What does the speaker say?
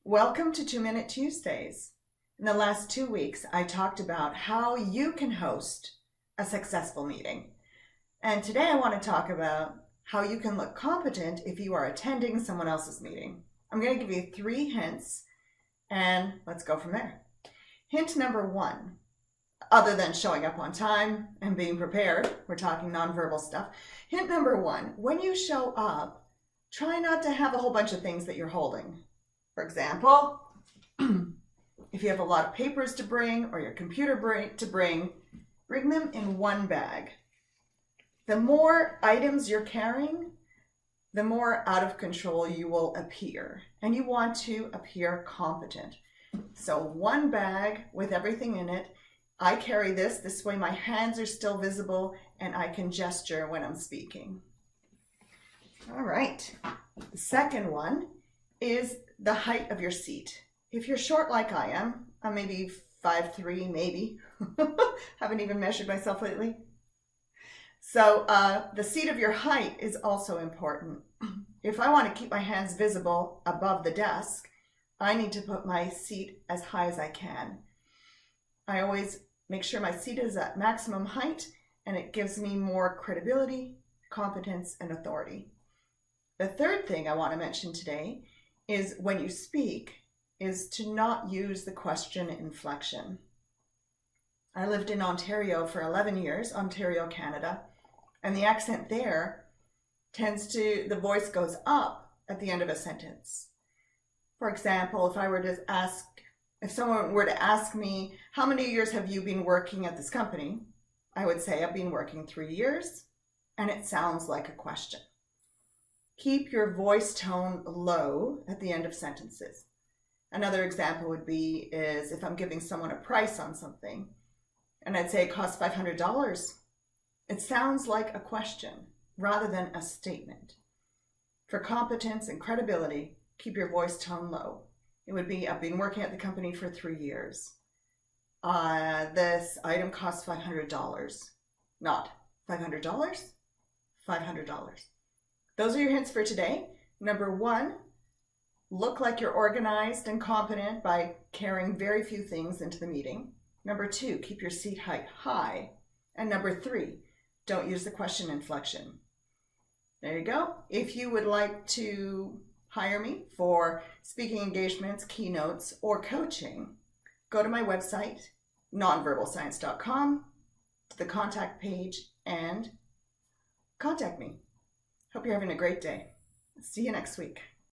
Welcome to 2 Minute Tuesdays. In the last 2 weeks, I talked about how you can host a successful meeting. And today I want to talk about how you can look competent if you are attending someone else's meeting. I'm going to give you 3 hints and let's go from there. Hint number 1, other than showing up on time and being prepared, we're talking nonverbal stuff. Hint number 1, when you show up, try not to have a whole bunch of things that you're holding. For example, if you have a lot of papers to bring or your computer to bring them in one bag. The more items you're carrying, the more out of control you will appear, and you want to appear competent. So one bag with everything in it. I carry this way my hands are still visible and I can gesture when I'm speaking. All right, the second one is the height of your seat. If you're short like I am, I'm maybe 5'3", maybe. Haven't even measured myself lately. So the seat of your height is also important. If I want to keep my hands visible above the desk, I need to put my seat as high as I can. I always make sure my seat is at maximum height, and it gives me more credibility, competence, and authority. The third thing I want to mention today is when you speak, is to not use the question inflection. I lived in Ontario for 11 years, Ontario, Canada, and the accent there the voice goes up at the end of a sentence. For example, if someone were to ask me, how many years have you been working at this company? I would say I've been working 3 years, and it sounds like a question. Keep your voice tone low at the end of sentences. Another example would be if I'm giving someone a price on something and I'd say it costs $500. It sounds like a question rather than a statement. For competence and credibility, keep your voice tone low. It would be, I've been working at the company for 3 years. This item costs $500. Not $500, $500. Those are your hints for today. Number 1, look like you're organized and competent by carrying very few things into the meeting. Number 2, keep your seat height high. And number 3, don't use the question inflection. There you go. If you would like to hire me for speaking engagements, keynotes, or coaching, go to my website, nonverbalscience.com, to the contact page, and contact me. Hope you're having a great day. See you next week.